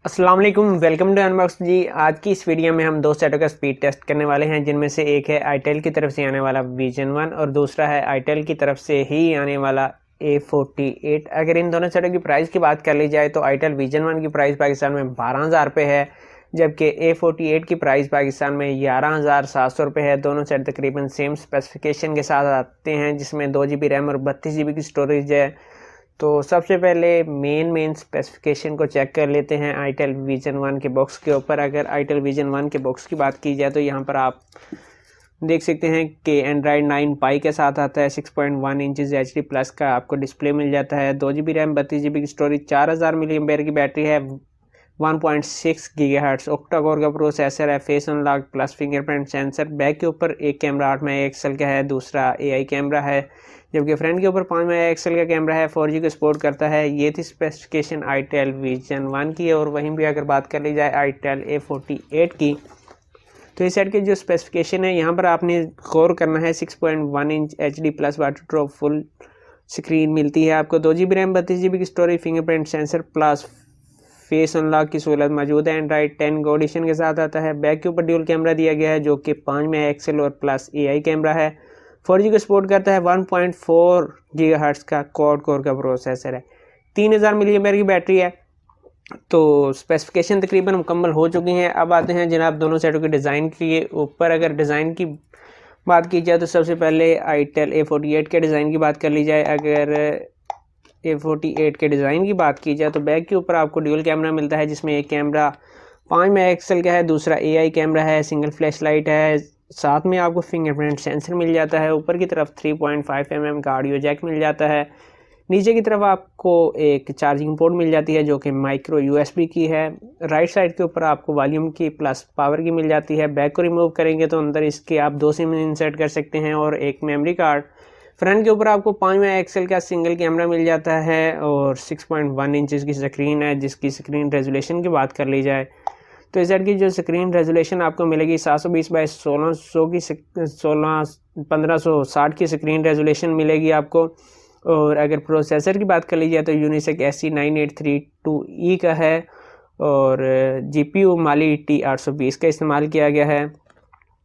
अस्सलाम वालेकुम, welcome to unbox जी। आज की इस वीडियो में हम दो सेटों का स्पीड टेस्ट करने वाले हैं, जिनमें से एक है आईटेल की तरफ से आने वाला विजन 1 और दूसरा है आईटेल की तरफ से ही आने वाला A48। अगर इन दोनों सेटों की प्राइस की बात कर ली जाए तो आईटेल विजन 1 की प्राइस पाकिस्तान में 12,000 रुपये है, जबकि A48 की प्राइस पाकिस्तान में 11,700 रुपये है। दोनों सेट तकरीबन सेम स्पेसिफिकेशन के साथ आते हैं, जिसमें 2 GB रैम और 32 GB की स्टोरेज है। तो सबसे पहले मेन स्पेसिफिकेशन को चेक कर लेते हैं आईटेल विजन 1 के बॉक्स के ऊपर। अगर आईटेल विजन 1 के बॉक्स की बात की जाए तो यहाँ पर आप देख सकते हैं कि एंड्रॉयड 9 पाई के साथ आता है। 6.1 इंचज़ HD प्लस का आपको डिस्प्ले मिल जाता है। 2 GB रैम, 32 GB की स्टोरेज, 4000 mAh की बैटरी है, 1.6 GHz ऑक्टा कोर का प्रोसेसर है, face unlock plus fingerprint sensor. Back के ऊपर एक कैमरा 8 मेगापिक्सल का है, दूसरा AI कैमरा है, जबकि फ्रंट के ऊपर 5 मेगापिक्सल का कैमरा है, 4G को सपोर्ट करता है। ये थी स्पेसिफिकेशन आईटेल विजन 1 की। और वहीं भी अगर बात कर ली जाए आईटेल A48 की, तो इस सेट की जो स्पेसिफिकेशन है यहाँ पर आपने गौर करना है। 6.1 inch HD plus water drop full screen मिलती है आपको। 2 GB रैम, 32 GB की storage, fingerprint sensor plus face unlock की सहूलत मौजूद है। एंड्रॉइड 10 गो एडिशन के साथ आता है। बैक के ऊपर ड्यूल कैमरा दिया गया है, जो कि 5 मेगापिक्सल और प्लस AI कैमरा है। 4G को सपोर्ट करता है। 1.4 GHz का क्वाड कोर का प्रोसेसर है। 3000 mAh की बैटरी है। तो स्पेसिफिकेशन तकरीबन मुकम्मल हो चुकी हैं। अब आते हैं जनाब दोनों सेटों के डिज़ाइन के ऊपर। अगर डिज़ाइन की बात की जाए तो सबसे पहले आईटेल A48 के डिज़ाइन की बात कर ली जाए। अगर A48 के डिज़ाइन की बात की जाए तो बैक के ऊपर आपको ड्यूल कैमरा मिलता है, जिसमें एक कैमरा 5 मेगापिक्सल का है, दूसरा AI कैमरा है, सिंगल फ्लैश लाइट है, साथ में आपको फिंगरप्रिंट सेंसर मिल जाता है। ऊपर की तरफ 3.5 mm का ऑडियो जैक मिल जाता है। नीचे की तरफ आपको एक चार्जिंग पोर्ट मिल जाती है, जो कि माइक्रो USB की है। राइट साइड के ऊपर आपको वॉल्यूम की प्लस पावर की मिल जाती है। बैक को रिमूव करेंगे तो अंदर इसके आप 2 सिम इंसर्ट कर सकते हैं और एक मेमोरी कार्ड। फ्रंट के ऊपर आपको 5 मेगापिक्सल का सिंगल कैमरा मिल जाता है और 6.1 इंचज़ की स्क्रीन है। जिसकी स्क्रीन रेजोल्यूशन की बात कर ली जाए तो इस सेट की जो स्क्रीन रेजोल्यूशन आपको मिलेगी 720 बाई 1600 की 1560 की स्क्रीन रेजोल्यूशन मिलेगी आपको। और अगर प्रोसेसर की बात कर ली जाए तो यूनिसेक SC9832E का है और GPU माली T820 का इस्तेमाल किया गया है।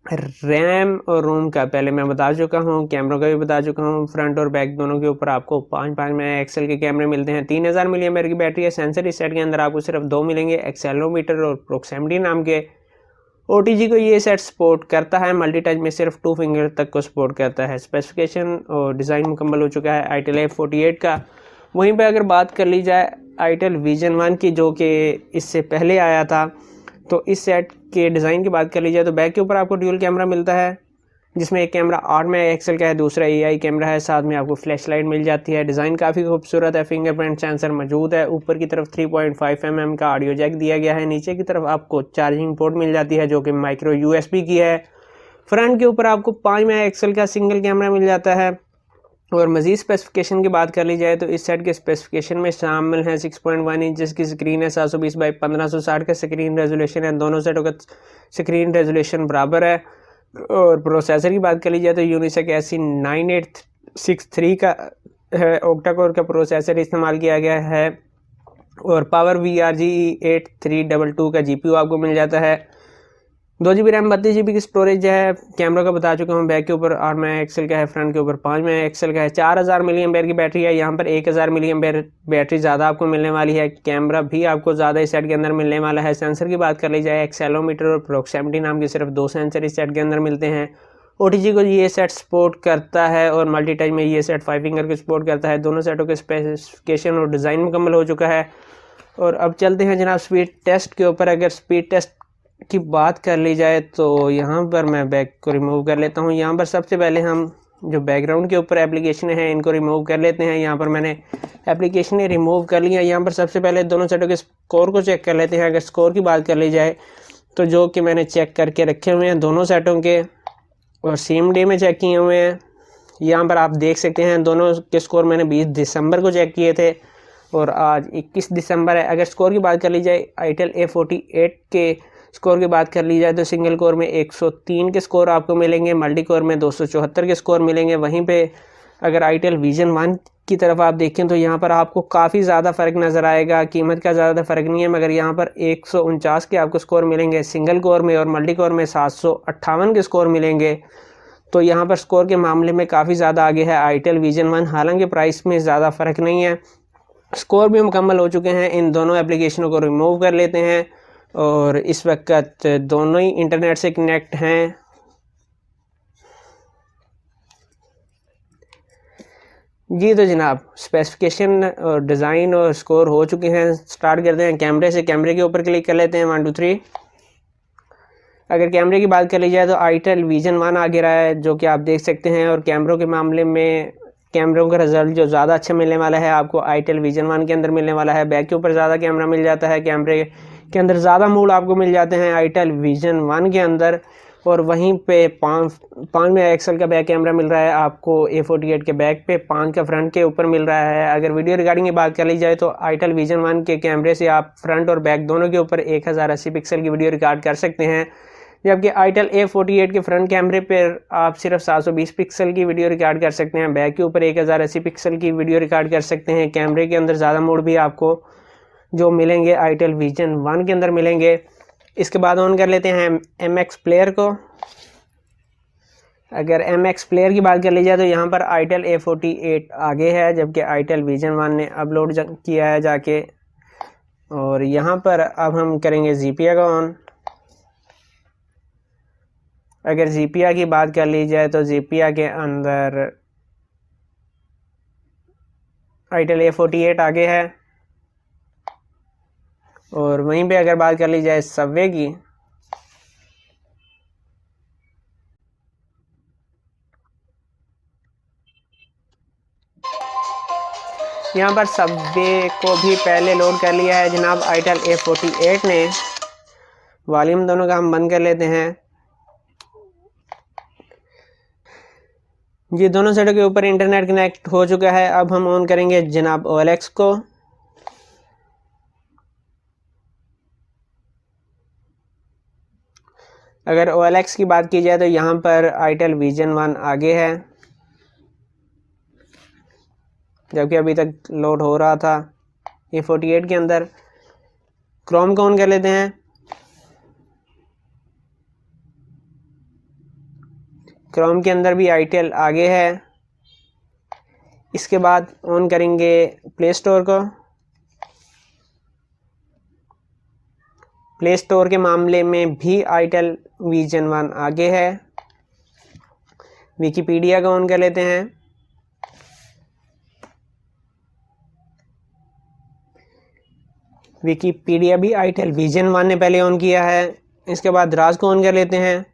रैम और रोम का पहले मैं बता चुका हूँ, कैमरों का भी बता चुका हूँ। फ्रंट और बैक दोनों के ऊपर आपको 5 मेगापिक्सल के कैमरे मिलते हैं। 3000 mAh की बैटरी है। सेंसर इस सेट के अंदर आपको सिर्फ 2 मिलेंगे, एक्सेलेरोमीटर और प्रोक्सिमिटी नाम के। OTG को ये सेट सपोर्ट करता है। मल्टी टच में सिर्फ 2 फिंगर तक को सपोर्ट करता है। स्पेसिफिकेशन और डिज़ाइन मुकम्मल हो चुका है आईटेल A48 का। वहीं पे अगर बात कर ली जाए आईटेल विजन 1 की, जो कि इससे पहले आया था, तो इस सेट के डिज़ाइन की बात कर ली जाए तो बैक के ऊपर आपको ड्यूल कैमरा मिलता है, जिसमें एक कैमरा 8 मेगापिक्सल का है, दूसरा AI कैमरा है, साथ में आपको फ्लैश लाइट मिल जाती है। डिज़ाइन काफ़ी खूबसूरत है। फिंगरप्रिंट सेंसर मौजूद है। ऊपर की तरफ 3.5 mm का ऑडियो जैक दिया गया है। नीचे की तरफ आपको चार्जिंग पोर्ट मिल जाती है, जो कि माइक्रो USB की है। फ्रंट के ऊपर आपको 5 मेगापिक्सल का सिंगल कैमरा मिल जाता है। और मज़ीद स्पेसिफिकेशन की बात कर ली जाए तो इस सेट के स्पेसिफिकेशन में शामिल है 6.1 इंचज़ की स्क्रीन है, 720 बाई 1560 का स्क्रीन रेजोल्यूशन है। दोनों सेटों का स्क्रीन रेजोल्यूशन बराबर है। और प्रोसेसर की बात कर ली जाए तो यूनिसेक SC9863 का है, ऑक्टा कोर का प्रोसेसर इस्तेमाल किया गया है। और पावर VRG 8322 का GPU आपको मिल जाता है। 2 GB रैम, 32 GB की स्टोरेज है। कैमरा का बता चुका हूँ। बैक के ऊपर 8 मेगापिक्सल का है, फ्रंट के ऊपर 5 मेगापिक्सल का है। 4000 mAh की बैटरी है। यहाँ पर 1000 mAh बैटरी ज़्यादा आपको मिलने वाली है। कैमरा भी आपको ज़्यादा इस सेट के अंदर मिलने वाला है। सेंसर की बात कर ली जाए, एक्सेलेरोमीटर और प्रोक्सिमिटी नाम के सिर्फ 2 सेंसर इस सेट के अंदर मिलते हैं। OTG को ये सेट सपोर्ट करता है और मल्टी टच में ये सेट 5 फिंगर को सपोर्ट करता है। दोनों सेटों के स्पेसिफिकेशन और डिज़ाइन मुकम्मल हो चुका है। और अब चलते हैं जनाब स्पीड टेस्ट के ऊपर। अगर स्पीड टेस्ट की बात कर ली जाए तो यहाँ पर मैं बैक को रिमूव कर लेता हूँ। यहाँ पर सबसे पहले हम जो बैकग्राउंड के ऊपर एप्लीकेशन है इनको रिमूव कर लेते हैं। यहाँ पर मैंने एप्लीकेशन रिमूव कर लिया। यहाँ पर सबसे पहले दोनों सेटों के स्कोर को चेक कर लेते हैं। अगर स्कोर की बात कर ली जाए तो जो कि मैंने चेक करके रखे हुए हैं दोनों सेटों के, और सेम डे में चेक किए हुए हैं। यहाँ पर आप देख सकते हैं दोनों के स्कोर मैंने 20 दिसंबर को चेक किए थे और आज 21 दिसंबर है। अगर स्कोर की बात कर ली जाए आईटेल A48 के स्कोर की बात कर ली जाए तो सिंगल कोर में 103 के स्कोर आपको मिलेंगे, मल्टी कोर में 274 के स्कोर मिलेंगे। वहीं पे अगर आईटेल विजन 1 की तरफ आप देखें तो यहाँ पर आपको काफ़ी ज़्यादा फ़र्क नज़र आएगा। कीमत का ज़्यादा फ़र्क नहीं है, मगर यहाँ पर 149 के आपको स्कोर मिलेंगे सिंगल कोर में, और मल्टी कोर में 758 के स्कोर मिलेंगे। तो यहाँ पर स्कोर के मामले में काफ़ी ज़्यादा आगे है आईटेल विजन 1। हालांकि प्राइस में ज़्यादा फ़र्क नहीं है, स्कोर भी मुकम्मल हो चुके हैं। इन दोनों एप्लीकेशनों को रिमूव कर लेते हैं और इस वक्त दोनों ही इंटरनेट से कनेक्ट हैं। जी तो जनाब, स्पेसिफिकेशन और डिज़ाइन और स्कोर हो चुके हैं। स्टार्ट करते हैं कैमरे से। कैमरे के ऊपर क्लिक कर लेते हैं 1 2 3। अगर कैमरे की बात कर ली जाए तो आईटेल विजन 1 आगे रहा है, जो कि आप देख सकते हैं। और कैमरों के मामले में कैमरों का रिजल्ट जो ज़्यादा अच्छा मिलने वाला है आपको आईटेल विजन 1 के अंदर मिलने वाला है। बैक के ऊपर ज़्यादा कैमरा मिल जाता है, कैमरे के अंदर ज़्यादा मोड आपको मिल जाते हैं आईटेल विजन 1 के अंदर। और वहीं पे 5 मेगापिक्सल का बैक कैमरा मिल रहा है आपको A48 के बैक पे, 5 का फ्रंट के ऊपर मिल रहा है। अगर वीडियो रिकॉर्डिंग की बात कर ली जाए तो आईटेल विजन 1 के कैमरे से आप फ्रंट और बैक दोनों के ऊपर 1080 पिक्सल की वीडियो रिकॉर्ड कर सकते हैं, जबकि आईटेल A48 के फ्रंट कैमरे पर आप सिर्फ 720 पिक्सल की वीडियो रिकॉर्ड कर सकते हैं। बैक के ऊपर 1080 पिक्सल की वीडियो रिकॉर्ड कर सकते हैं। कैमरे के अंदर ज़्यादा मोड भी आपको जो मिलेंगे आईटेल विजन 1 के अंदर मिलेंगे। इसके बाद ऑन कर लेते हैं MX प्लेयर को। अगर MX प्लेयर की बात कर ली जाए तो यहाँ पर आईटेल A48 आगे है, जबकि आईटेल विजन 1 ने अपलोड किया है जाके। और यहाँ पर अब हम करेंगे ZPIA का ऑन। अगर ZPIA की बात कर ली जाए तो ZPIA के अंदर आईटेल A48 आगे है। और वहीं पे अगर बात कर ली जाए सबवे की, यहाँ पर सबवे को भी पहले लोड कर लिया है जनाब आईटेल A48 ने। वॉल्यूम दोनों का हम बंद कर लेते हैं। ये दोनों साइडों के ऊपर इंटरनेट कनेक्ट हो चुका है। अब हम ऑन करेंगे जनाब OLX को। अगर OLX की बात की जाए तो यहाँ पर आईटेल विजन 1 आगे है, जबकि अभी तक लोड हो रहा था A48 के अंदर। क्रोम को ऑन कर लेते हैं। क्रोम के अंदर भी आईटेल आगे है। इसके बाद ऑन करेंगे प्ले स्टोर को। प्ले स्टोर के मामले में भी आईटेल विजन 1 आगे है। विकिपीडिया को ऑन कर लेते हैं। विकिपीडिया भी आईटेल विजन 1 ने पहले ऑन किया है। इसके बाद दराज को ऑन कर लेते हैं।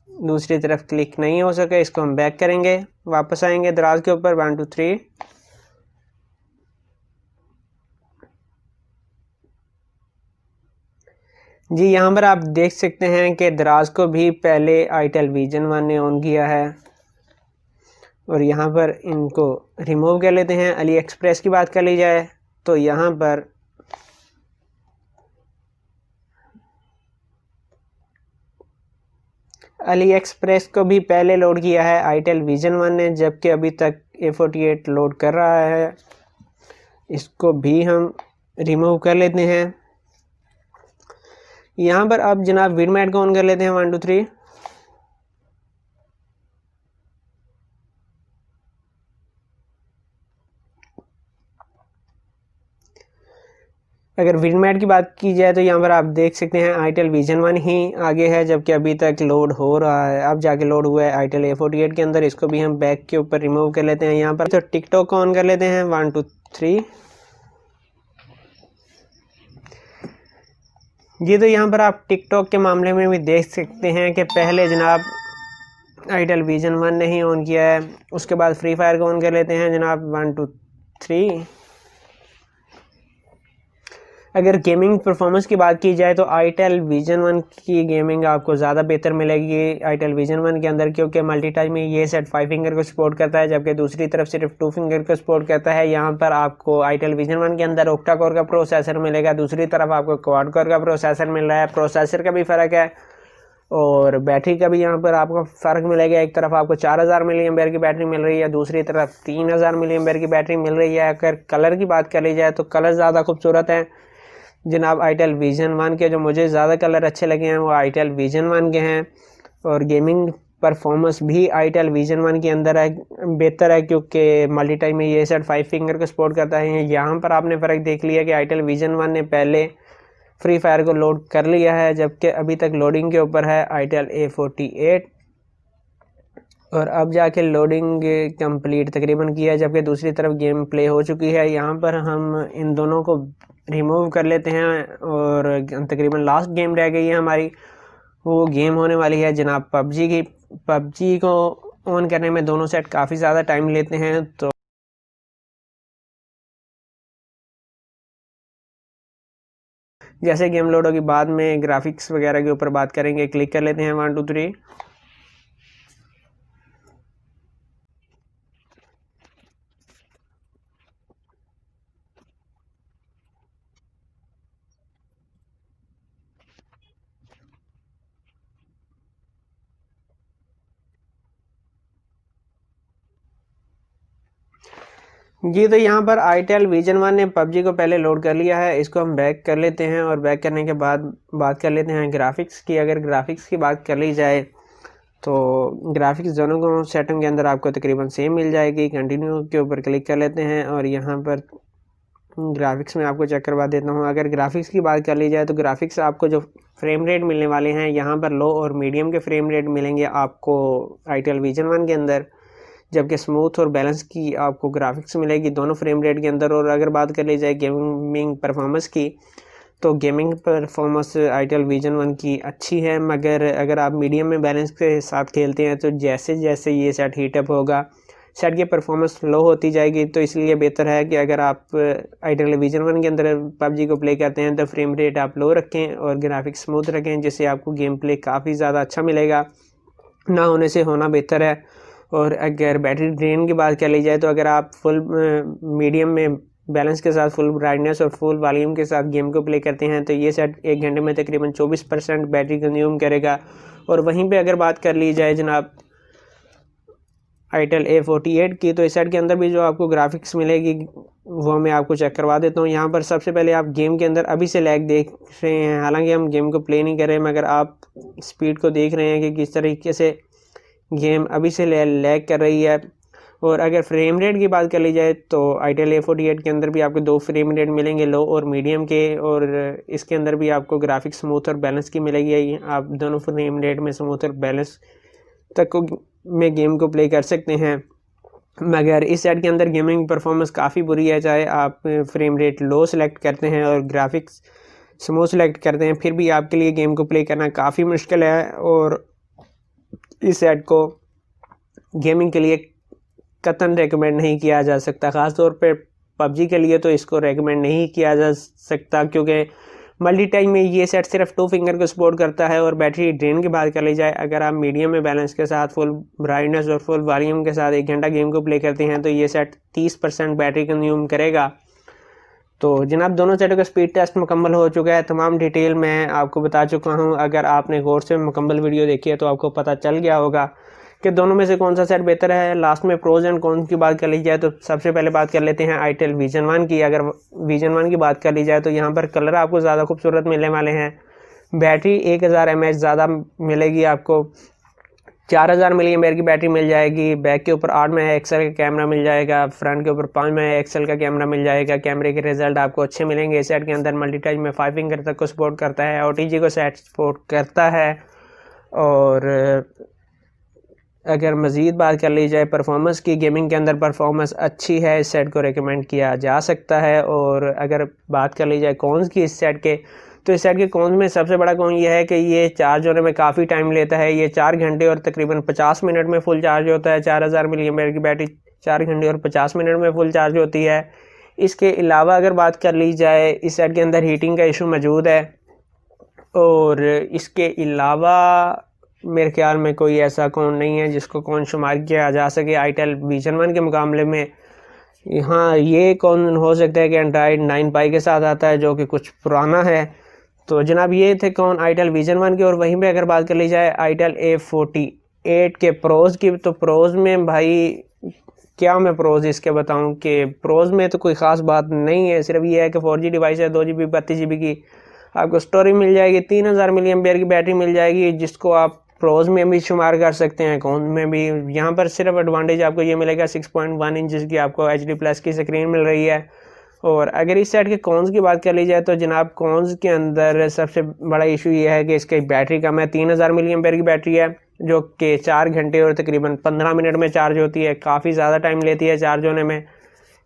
दूसरी तरफ क्लिक नहीं हो सके, इसको हम बैक करेंगे। वापस आएंगे दराज के ऊपर 1 2 3। जी यहाँ पर आप देख सकते हैं कि दराज को भी पहले आईटेल विजन 1 ने ऑन किया है। और यहाँ पर इनको रिमूव कर लेते हैं। अली एक्सप्रेस की बात कर ली जाए तो यहाँ पर अली एक्सप्रेस को भी पहले लोड किया है आईटेल विजन 1 ने, जबकि अभी तक A48 लोड कर रहा है। इसको भी हम रिमूव कर लेते हैं। यहाँ पर अब जनाब विडमैट को ऑन कर लेते हैं 1 2 3। अगर विडमैट की बात की जाए तो यहाँ पर आप देख सकते हैं आईटेल विजन 1 ही आगे है, जबकि अभी तक लोड हो रहा है। अब जाके लोड हुआ है आईटेल A48 के अंदर। इसको भी हम बैक के ऊपर रिमूव कर लेते हैं। यहाँ पर तो टिकटॉक को ऑन कर लेते हैं 1 2 3। जी तो यहाँ पर आप टिकटॉक के मामले में भी देख सकते हैं कि पहले जनाब आईटेल विजन 1 ने ही ऑन किया है। उसके बाद फ्री फायर को ऑन कर लेते हैं जनाब 1 2 3। अगर गेमिंग परफॉर्मेंस की बात की जाए तो आईटेल विजन 1 की गेमिंग आपको ज़्यादा बेहतर मिलेगी आईटेल विजन 1 के अंदर, क्योंकि मल्टी टच में ये सेट 5 फिंगर को सपोर्ट करता है, जबकि दूसरी तरफ सिर्फ 2 फिंगर को सपोर्ट करता है। यहाँ पर आपको आईटेल विजन 1 के अंदर ऑक्टा कोर का प्रोसेसर मिलेगा, दूसरी तरफ आपको क्वाड कोर का प्रोसेसर मिल रहा है। प्रोसेसर का भी फ़र्क है। और बैटरी का भी यहाँ पर आपको फ़र्क मिलेगा। एक तरफ आपको 4000 मिली एम्पेयर की बैटरी मिल रही है, दूसरी तरफ 3000 मिली एम्पेयर की बैटरी मिल रही है। अगर कलर की बात कर ली जाए तो कलर ज़्यादा खूबसूरत हैं जनाब आईटेल विजन 1 के। जो मुझे ज़्यादा कलर अच्छे लगे हैं वो आईटेल विजन 1 के हैं। और गेमिंग परफॉर्मेंस भी आईटेल विजन 1 के अंदर है, बेहतर है, क्योंकि मल्टी टाइम में ये सेट 5 फिंगर को सपोर्ट करता है। यहाँ पर आपने फ़र्क देख लिया कि आईटेल विजन 1 ने पहले फ्री फायर को लोड कर लिया है, जबकि अभी तक लोडिंग के ऊपर है आईटेल A48, और अब जाके लोडिंग कंप्लीट तकरीबन किया है, जबकि दूसरी तरफ गेम प्ले हो चुकी है। यहाँ पर हम इन दोनों को रिमूव कर लेते हैं और तकरीबन लास्ट गेम रह गई है हमारी। वो गेम होने वाली है जनाब पबजी की। पबजी को ऑन करने में दोनों सेट काफ़ी ज़्यादा टाइम लेते हैं, तो जैसे गेम लोड होगी बाद में ग्राफिक्स वगैरह के ऊपर बात करेंगे। क्लिक कर लेते हैं 1 2 3। जी, तो यहाँ पर आईटेल विजन 1 ने पबजी को पहले लोड कर लिया है। इसको हम बैक कर लेते हैं और बैक करने के बाद बात कर लेते हैं ग्राफिक्स की। अगर ग्राफिक्स की बात कर ली जाए तो ग्राफिक्स दोनों को सेटिंग के अंदर आपको तकरीबन सेम मिल जाएगी। कंटिन्यू के ऊपर क्लिक कर लेते हैं और यहाँ पर ग्राफिक्स में आपको चेक करवा देता हूँ। अगर ग्राफिक्स की बात कर ली जाए तो ग्राफिक्स आपको जो फ्रेम रेट मिलने वाले हैं यहाँ पर लो और मीडियम के फ्रेम रेट मिलेंगे आपको आईटेल विजन 1 के अंदर, जबकि स्मूथ और बैलेंस की आपको ग्राफिक्स मिलेगी दोनों फ्रेम रेट के अंदर। और अगर बात कर ली जाए गेमिंग परफॉर्मेंस की तो गेमिंग परफॉर्मेंस आईटेल विजन 1 की अच्छी है, मगर अगर आप मीडियम में बैलेंस के साथ खेलते हैं तो जैसे जैसे ये सेट हीटअप होगा सेट की परफॉर्मेंस लो होती जाएगी। तो इसलिए बेहतर है कि अगर आप आईटेल विजन 1 के अंदर पबजी को प्ले करते हैं तो फ्रेम रेट आप लो रखें और ग्राफिक्स स्मूथ रखें, जिससे आपको गेम प्ले काफ़ी ज़्यादा अच्छा मिलेगा। ना होने से होना बेहतर है। और अगर बैटरी ड्रेन की बात कर ली जाए तो अगर आप फुल मीडियम में बैलेंस के साथ फुल ब्राइटनेस और फुल वॉल्यूम के साथ गेम को प्ले करते हैं तो ये सेट 1 घंटे में तकरीबन 24% बैटरी कंज्यूम करेगा। और वहीं पे अगर बात कर ली जाए जनाब आईटेल A48 की, तो इस सेट के अंदर भी जो आपको ग्राफिक्स मिलेगी वो मैं आपको चेक करवा देता हूँ। यहाँ पर सबसे पहले आप गेम के अंदर अभी से लैग देख रहे हैं, हालांकि हम गेम को प्ले नहीं कर रहे, मगर आप स्पीड को देख रहे हैं कि किस तरीके से गेम अभी से लैग कर रही है। और अगर फ्रेम रेट की बात कर ली जाए तो आईटेल A48 के अंदर भी आपको 2 फ्रेम रेट मिलेंगे, लो और मीडियम के, और इसके अंदर भी आपको ग्राफिक्स स्मूथ और बैलेंस की मिलेगी। आप दोनों फ्रेम रेट में स्मूथ और बैलेंस तक को में गेम को प्ले कर सकते हैं। मगर इस सेट के अंदर गेमिंग परफॉर्मेंस काफ़ी बुरी है, चाहे आप फ्रेम रेट लो सेलेक्ट करते हैं और ग्राफिक्स स्मूथ सेलेक्ट करते हैं, फिर भी आपके लिए गेम को प्ले करना काफ़ी मुश्किल है। और इस सेट को गेमिंग के लिए कतन रेकमेंड नहीं किया जा सकता, ख़ास तौर पे पबजी के लिए तो इसको रेकमेंड नहीं किया जा सकता, क्योंकि मल्टी टाइम में ये सेट सिर्फ 2 फिंगर को सपोर्ट करता है। और बैटरी ड्रेन की बात कर ली जाए, अगर आप मीडियम में बैलेंस के साथ फुल ब्राइटनेस और फुल वॉल्यूम के साथ 1 घंटा गेम को प्ले करते हैं तो ये सेट 30% बैटरी कंज्यूम करेगा। तो जनाब दोनों सेटों का स्पीड टेस्ट मुकम्मल हो चुका है, तमाम डिटेल मैं आपको बता चुका हूं। अगर आपने गौर से मुकम्मल वीडियो देखी है तो आपको पता चल गया होगा कि दोनों में से कौन सा सेट बेहतर है। लास्ट में प्रोज एंड कॉन्स की बात कर ली जाए तो सबसे पहले बात कर लेते हैं आईटेल विजन 1 की। अगर विजन 1 की बात कर ली जाए तो यहाँ पर कलर आपको ज़्यादा खूबसूरत मिलने वाले हैं। बैटरी 1000 mAh ज़्यादा मिलेगी आपको, 4000 मिली एम्पेयर की बैटरी मिल जाएगी। बैक के ऊपर 8 मेगापिक्सल का कैमरा मिल जाएगा, फ्रंट के ऊपर 5 मेगापिक्सल का कैमरा मिल जाएगा। कैमरे के रिजल्ट आपको अच्छे मिलेंगे। सेट के अंदर मल्टी टच में 5 फिंगर तक को सपोर्ट करता है, OTG को सेट सपोर्ट करता है। और अगर मज़ीद बात कर ली जाए परफॉर्मेंस की, गेमिंग के अंदर परफॉर्मेंस अच्छी है, इस सेट को रिकमेंड किया जा सकता है। और अगर बात कर ली जाए कॉन्स की इस सेट के, तो इस सेट के कॉन्स में सबसे बड़ा कॉन ये है कि ये चार्ज होने में काफ़ी टाइम लेता है। ये 4 घंटे और तकरीबन 50 मिनट में फुल चार्ज होता है। 4000 मिली एम्पेयर की बैटरी 4 घंटे और 50 मिनट में फुल चार्ज होती है। इसके अलावा अगर बात कर ली जाए, इस सेट के अंदर हीटिंग का इशू मौजूद है। और इसके अलावा मेरे ख्याल में कोई ऐसा कौन नहीं है जिसको कौन शुमार किया जा सके आईटेल विजन 1 के मुकाबले में। हाँ, ये कौन हो सकता है कि एंड्रॉयड 9 पाई के साथ आता है, जो कि कुछ पुराना है। तो जनाब ये थे कौन आईटेल विजन 1 के। और वहीं पे अगर बात कर ली जाए आईटेल A48 के प्रोज की, तो प्रोज में भाई क्या मैं प्रोज इसके बताऊं कि प्रोज में तो कोई ख़ास बात नहीं है, सिर्फ ये है कि 4G डिवाइस है, 2GB 32GB की आपको स्टोरेज मिल जाएगी, 3000 मिली एम्पेयर की बैटरी मिल जाएगी, जिसको आप प्रोज में भी शुमार कर सकते हैं, कौन में भी। यहाँ पर सिर्फ एडवांटेज आपको ये मिलेगा 6.1 इंच की आपको HD+ की स्क्रीन मिल रही है। और अगर इस सेट के कॉन्स की बात कर ली जाए तो जनाब कॉन्स के अंदर सबसे बड़ा इशू ये है कि इसकी बैटरी कम है, 3000 मिली एम्पेयर की बैटरी है, जो कि 4 घंटे और तकरीबन 15 मिनट में चार्ज होती है, काफ़ी ज़्यादा टाइम लेती है चार्ज होने में।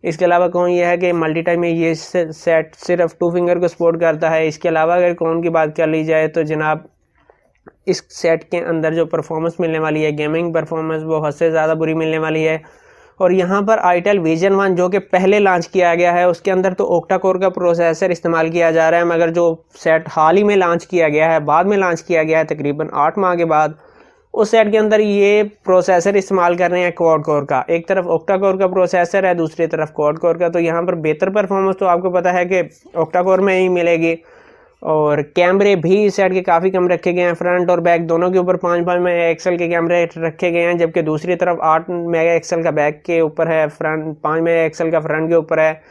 इसके अलावा कौन ये है कि मल्टी टाइम में ये सेट सिर्फ 2 फिंगर को सपोर्ट करता है। इसके अलावा अगर कौन की बात कर ली जाए तो जनाब इस सेट के अंदर जो परफॉर्मेंस मिलने वाली है, गेमिंग परफॉर्मेंस, वो हद से ज़्यादा बुरी मिलने वाली है। और यहाँ पर आईटेल विजन 1 जो कि पहले लॉन्च किया गया है, उसके अंदर तो ओक्टा कोर का प्रोसेसर इस्तेमाल किया जा रहा है, मगर जो सेट हाल ही में लॉन्च किया गया है, बाद में लॉन्च किया गया है तकरीबन 8 माह के बाद, उस सेट के अंदर ये प्रोसेसर इस्तेमाल कर रहे हैं क्वाड कोर का। एक तरफ ओक्टा कोर का प्रोसेसर है, दूसरी तरफ क्वाड कोर का। तो यहाँ पर बेहतर परफॉर्मेंस तो आपको पता है कि ओक्टा कोर में ही मिलेगी। और कैमरे भी इस सेट के काफ़ी कम रखे गए हैं, फ्रंट और बैक दोनों के ऊपर 5 मेगापिक्सल के कैमरे रखे गए हैं, जबकि दूसरी तरफ 8 मेगापिक्सल का बैक के ऊपर है, फ्रंट 5 मेगापिक्सल का फ्रंट के ऊपर है।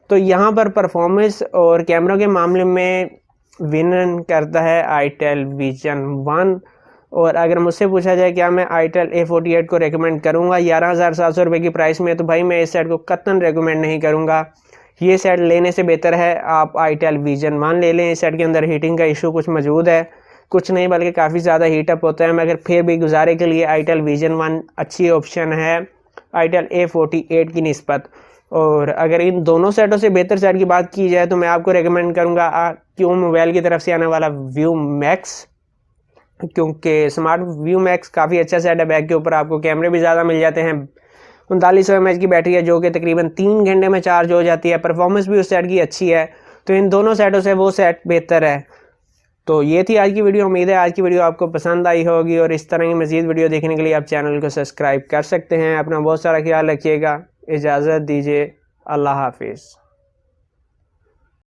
तो यहाँ पर परफॉर्मेंस और कैमरों के मामले में विन करता है आईटेल विजन 1। और अगर मुझसे पूछा जाए क्या मैं आईटेल A48 को रेकमेंड करूँगा 11,700 रुपये की प्राइस में, तो भाई मैं इस सेट को कतई रेकमेंड नहीं करूँगा। ये सेट लेने से बेहतर है आप आईटेल विजन 1 ले लें। इस सेट के अंदर हीटिंग का इशू कुछ मौजूद है, कुछ नहीं बल्कि काफ़ी ज़्यादा हीटअप होता है, मगर फिर भी गुजारे के लिए आईटेल विजन 1 अच्छी ऑप्शन है आईटेल A48 की निस्बत। और अगर इन दोनों सेटों से बेहतर सेट की बात की जाए तो मैं आपको रेकमेंड करूँगा क्यों मोबाइल की तरफ से आने वाला व्यू मैक्स, क्योंकि स्मार्ट व्यू मैक्स काफ़ी अच्छा सेट है। बैक के ऊपर आपको कैमरे भी ज़्यादा मिल जाते हैं, 3900 mAh की बैटरी है जो कि तकरीबन 3 घंटे में चार्ज हो जाती है, परफॉर्मेंस भी उस सेट की अच्छी है। तो इन दोनों सेटों से वो सेट बेहतर है। तो ये थी आज की वीडियो, उम्मीद है आज की वीडियो आपको पसंद आई होगी। और इस तरह की मज़ीद वीडियो देखने के लिए आप चैनल को सब्सक्राइब कर सकते हैं। अपना बहुत सारा ख्याल रखिएगा, इजाज़त दीजिए, अल्लाह हाफिज़।